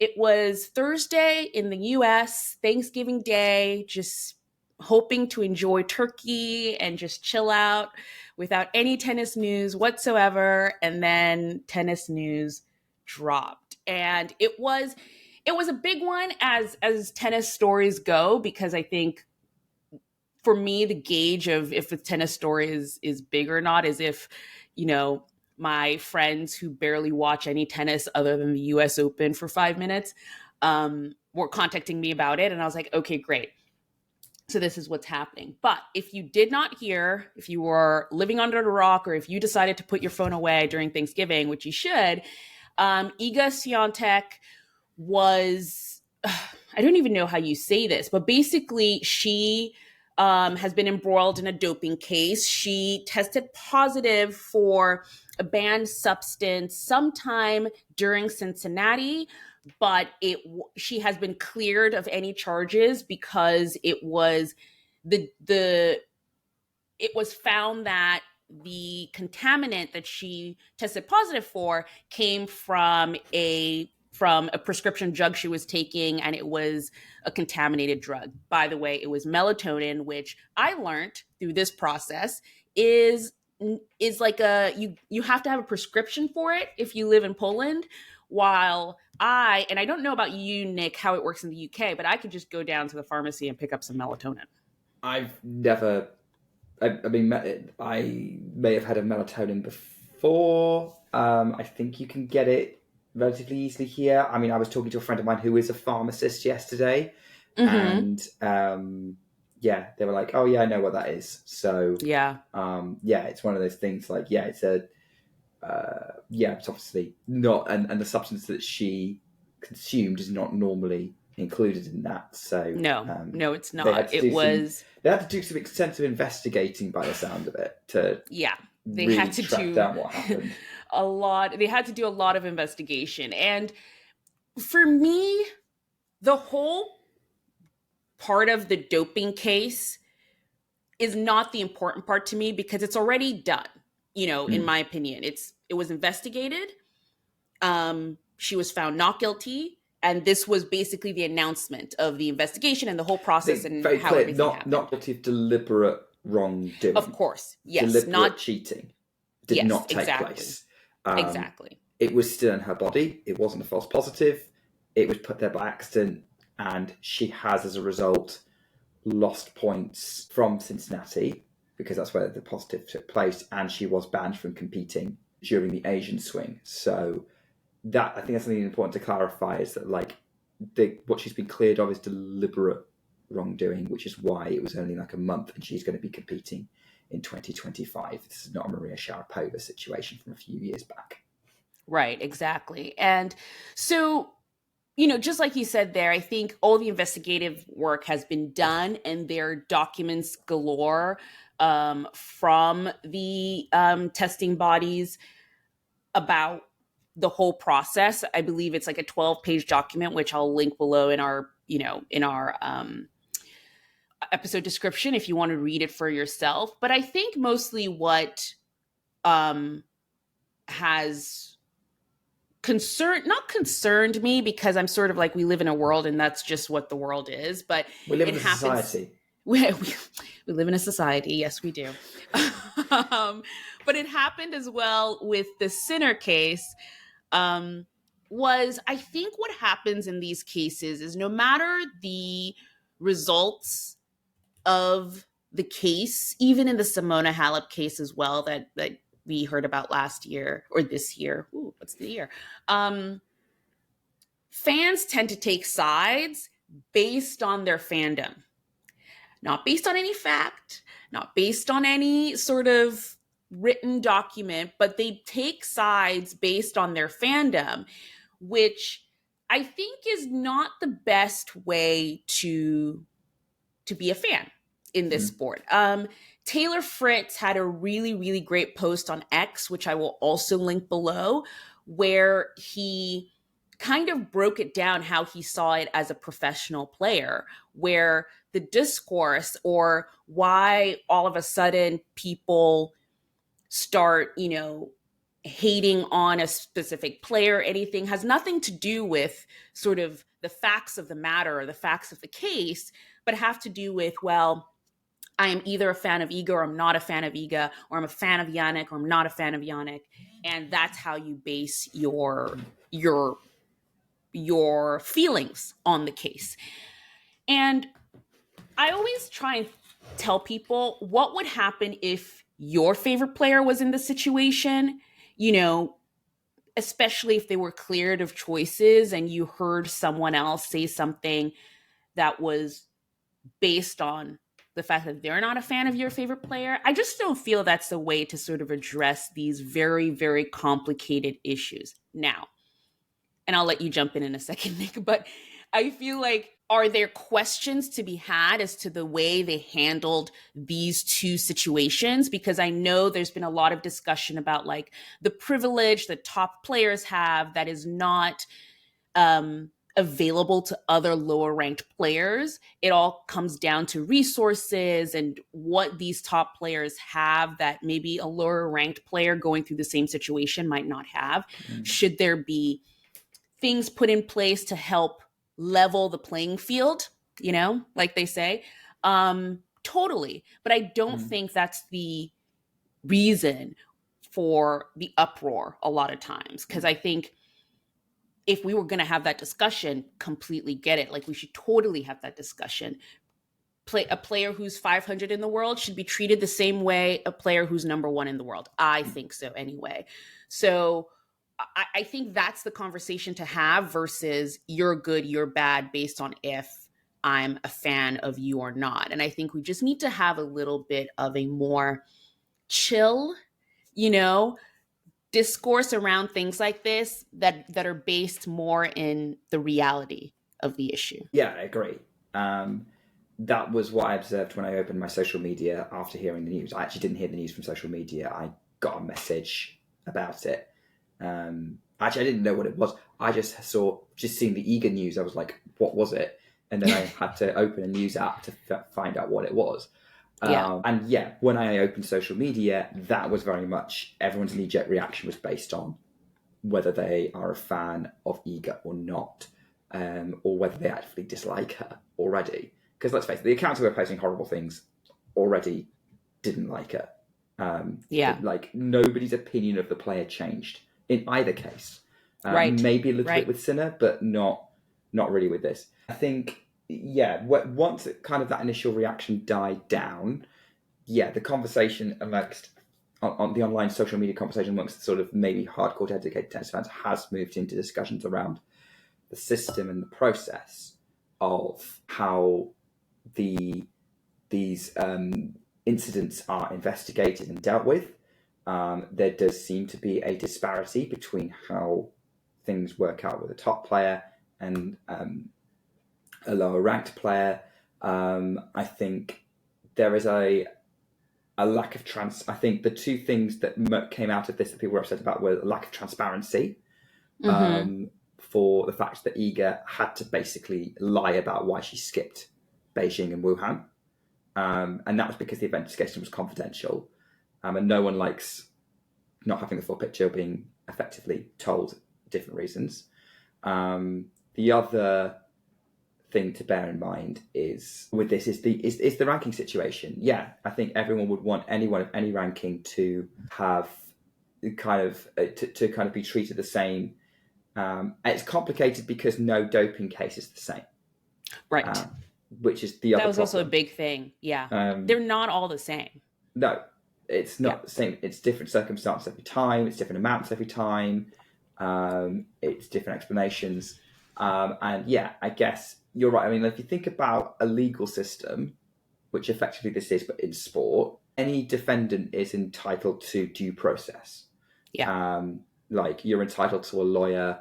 It was Thursday in the US, Thanksgiving Day, just hoping to enjoy turkey and just chill out without any tennis news whatsoever. And then tennis news dropped. And it was a big one as tennis stories go, because I think for me the gauge of if a tennis story is big or not is if, you know, my friends who barely watch any tennis other than the US Open for 5 minutes were contacting me about it. And I was like, okay, great. So this is what's happening. But if you did not hear, if you were living under a rock, or if you decided to put your phone away during Thanksgiving, which you should, Iga Świątek was, I don't even know how you say this, but basically she has been embroiled in a doping case. She tested positive for a banned substance sometime during Cincinnati, but she has been cleared of any charges because it was it was found that the contaminant that she tested positive for came from a prescription drug she was taking, and it was a contaminated drug. By the way, it was melatonin, which I learned through this process is like you have to have a prescription for it if you live in Poland. While I don't know about you, Nick, how it works in the UK, but I could just go down to the pharmacy and pick up some melatonin. I've never. I mean, I may have had a melatonin before. I think you can get it relatively easily here. I mean, I was talking to a friend of mine who is a pharmacist yesterday, and they were like, "Oh yeah, I know what that is." So it's one of those things. Like, it's obviously not, and the substance that she consumed is not normally included in that. So no, it's not. They had to do some extensive investigating by the sound of it to they really had to track down what happened. They had to do a lot of investigation. And for me, the whole part of the doping case is not the important part to me, because it's already done. In my opinion, it was investigated. She was found not guilty. And this was basically the announcement of the investigation and the whole process and very how clear, everything happened. Not guilty of deliberate wrongdoing. Of course, yes. Deliberate not cheating did not take place. Exactly. It was still in her body. It wasn't a false positive. It was put there by accident. And she has, as a result, lost points from Cincinnati, because that's where the positive took place. And she was banned from competing during the Asian swing. So that, I think that's something important to clarify, is that what she's been cleared of is deliberate wrongdoing, which is why it was only like a month and she's going to be competing in 2025. This is not a Maria Sharapova situation from a few years back. Right, exactly. And so, just like you said there, I think all the investigative work has been done, and there are documents galore from the testing bodies about the whole process. I believe it's like a 12-page document, which I'll link below in our episode description if you want to read it for yourself. But I think mostly what has not concerned me, because I'm sort of like, we live in a world and that's just what the world is, but we live in a society. We live in a society. Yes, we do. But it happened as well with the Sinner case. Was, I think what happens in these cases is, no matter the results of the case, even in the Simona Halep case as well, that we heard about last year or this year. Ooh, what's the year? Fans tend to take sides based on their fandom, not based on any fact, not based on any sort of written document, but they take sides based on their fandom, which I think is not the best way to be a fan in this sport. Taylor Fritz had a really, really great post on X, which I will also link below, where he kind of broke it down how he saw it as a professional player, where the discourse, or why all of a sudden people start, hating on a specific player or anything, has nothing to do with sort of the facts of the matter or the facts of the case, but have to do with, well, I am either a fan of Iga or I'm not a fan of Iga, or I'm a fan of Yannick or I'm not a fan of Yannick, and that's how you base your feelings on the case. And I always try and tell people what would happen if your favorite player was in the situation, you know, especially if they were cleared of choices and you heard someone else say something that was based on the fact that they're not a fan of your favorite player. I just don't feel that's the way to sort of address these very, very complicated issues. Now, and I'll let you jump in a second, Nick, but I feel like, are there questions to be had as to the way they handled these two situations? Because I know there's been a lot of discussion about like the privilege that top players have that is not available to other lower ranked players. It all comes down to resources and what these top players have that maybe a lower ranked player going through the same situation might not have. Should there be things put in place to help level the playing field, you know, like they say? Totally. But I don't think that's the reason for the uproar a lot of times. Because I think if we were going to have that discussion, completely get it. Like, we should totally have that discussion. A player who's 500 in the world should be treated the same way a player who's number one in the world. I think so anyway. So I think that's the conversation to have versus you're good, you're bad based on if I'm a fan of you or not. And I think we just need to have a little bit of a more chill, you know, discourse around things like this that are based more in the reality of the issue. Yeah, I agree. That was what I observed when I opened my social media after hearing the news. I actually didn't hear the news from social media. I got a message about it. Actually, I didn't know what it was. I just seeing the Iga news. I was like, what was it? And then I had to open a news app to find out what it was. And yeah, when I opened social media, that was very much everyone's knee-jerk reaction was based on whether they are a fan of Iga or not, or whether they actually dislike her already. Because let's face it, the accounts who were posting horrible things already didn't like her. Like, nobody's opinion of the player changed in either case. Right. Maybe a little bit with Sinner, but not really with this. I think, yeah, once kind of that initial reaction died down, yeah, the conversation amongst on the online social media conversation amongst sort of maybe hardcore dedicated tennis fans has moved into discussions around the system and the process of how these incidents are investigated and dealt with. There does seem to be a disparity between how things work out with a top player and a lower ranked player. I think there is a lack of I think the two things that came out of this that people were upset about were a lack of transparency for the fact that Iga had to basically lie about why she skipped Beijing and Wuhan. And that was because the investigation was confidential. And no one likes not having the full picture, being effectively told different reasons. The other thing to bear in mind is with this is the ranking situation. Yeah, I think everyone would want anyone of any ranking to have kind of to kind of be treated the same. It's complicated because no doping case is the same, right? Which is the other. That was problem. Also a big thing. Yeah, they're not all the same. No, it's not the same. It's different circumstances every time. It's different amounts every time. It's different explanations. And yeah, I guess you're right. I mean, if you think about a legal system, which effectively this is, but in sport, any defendant is entitled to due process. Yeah. Like, you're entitled to a lawyer.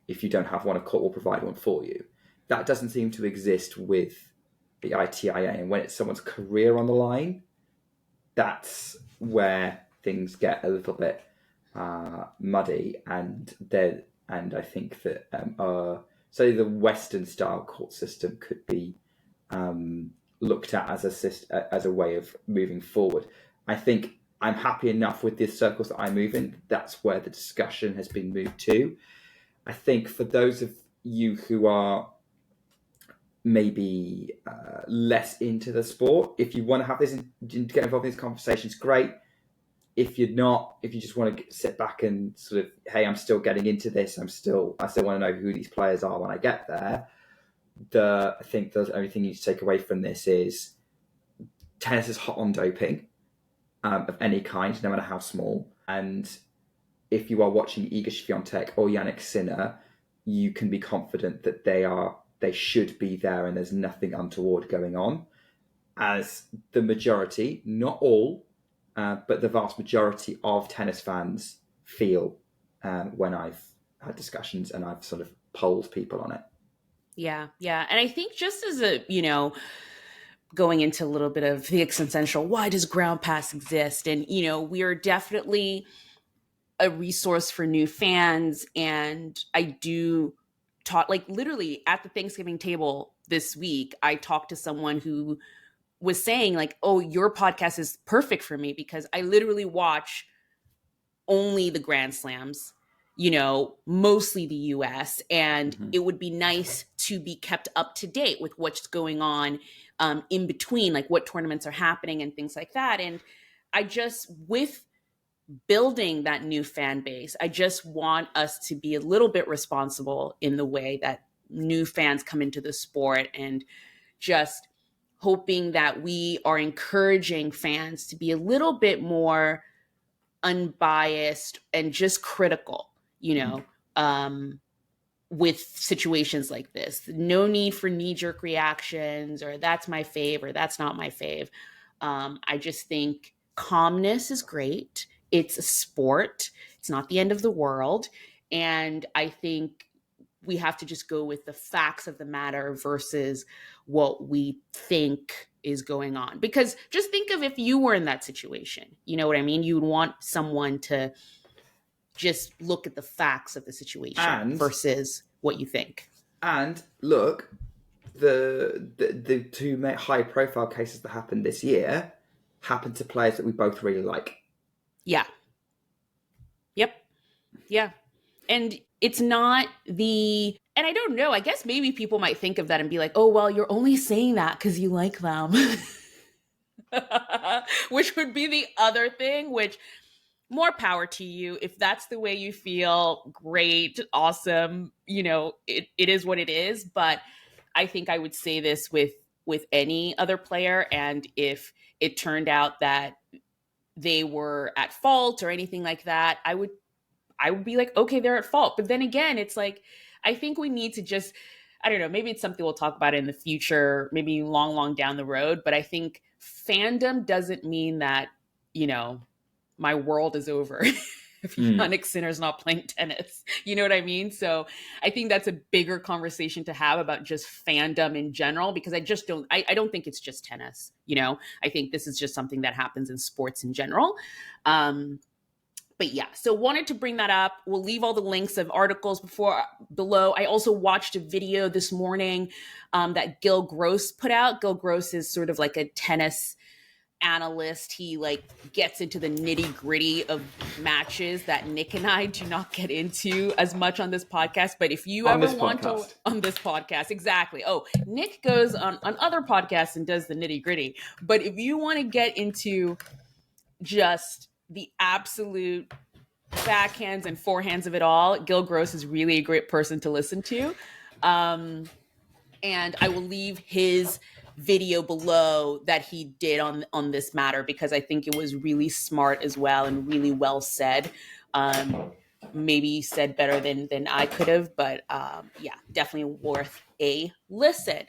If you don't have one, a court will provide one for you. That doesn't seem to exist with the ITIA. And when it's someone's career on the line, that's where things get a little bit muddy. And I think that so the Western style court system could be looked at as a way of moving forward. I think I'm happy enough with the circles that I move in. That's where the discussion has been moved to. I think for those of you who are maybe less into the sport, if you want to have this, get involved in these conversations, great. If you're not, if you just want to sit back and sort of, hey, I'm still getting into this, I still want to know who these players are when I get there. I think the only thing you need to take away from this is tennis is hot on doping of any kind, no matter how small. And if you are watching Iga Świątek or Jannik Sinner, you can be confident that they should be there and there's nothing untoward going on. As the majority, not all, but the vast majority of tennis fans feel when I've had discussions and I've sort of polled people on it. Yeah. And I think just as a, going into a little bit of the existential, why does Ground Pass exist? And, we are definitely a resource for new fans. And I do talk, like literally at the Thanksgiving table this week, I talked to someone who was saying like, oh, your podcast is perfect for me because I literally watch only the Grand Slams, mostly the US. And it would be nice to be kept up to date with what's going on in between, like what tournaments are happening and things like that. And I just, with building that new fan base, I just want us to be a little bit responsible in the way that new fans come into the sport, and just hoping that we are encouraging fans to be a little bit more unbiased and just critical, with situations like this. No need for knee-jerk reactions or that's my fave or that's not my fave. I just think calmness is great. It's a sport. It's not the end of the world. And I think we have to just go with the facts of the matter versus what we think is going on. Because just think of if you were in that situation, you know what I mean? You would want someone to just look at the facts of the situation versus what you think. And look, the two high profile cases that happened this year happened to players that we both really like. Yeah. Yep. Yeah. And it's not and I don't know, I guess maybe people might think of that and be like, oh, well, you're only saying that because you like them. Which would be the other thing, which more power to you. If that's the way you feel, great, awesome. It is what it is. But I think I would say this with any other player. And if it turned out that they were at fault or anything like that, I would be like, okay, they're at fault. But then again, it's like, I think we need to just, I don't know, maybe it's something we'll talk about in the future, maybe long, long down the road. But I think fandom doesn't mean that, my world is over if Jannik Sinner's not playing tennis. You know what I mean? So I think that's a bigger conversation to have about just fandom in general, because I don't think it's just tennis. I think this is just something that happens in sports in general. But yeah, so wanted to bring that up. We'll leave all the links of articles below. I also watched a video this morning that Gil Gross put out. Gil Gross is sort of like a tennis analyst. He gets into the nitty gritty of matches that Nick and I do not get into as much on this podcast. But if you ever want to on this podcast, exactly. Oh, Nick goes on other podcasts and does the nitty gritty. But if you want to get into just the absolute backhands and forehands of it all, Gil Gross is really a great person to listen to. And I will leave his video below that he did on this matter, because I think it was really smart as well and really well said. Maybe said better than I could have, but yeah, definitely worth a listen.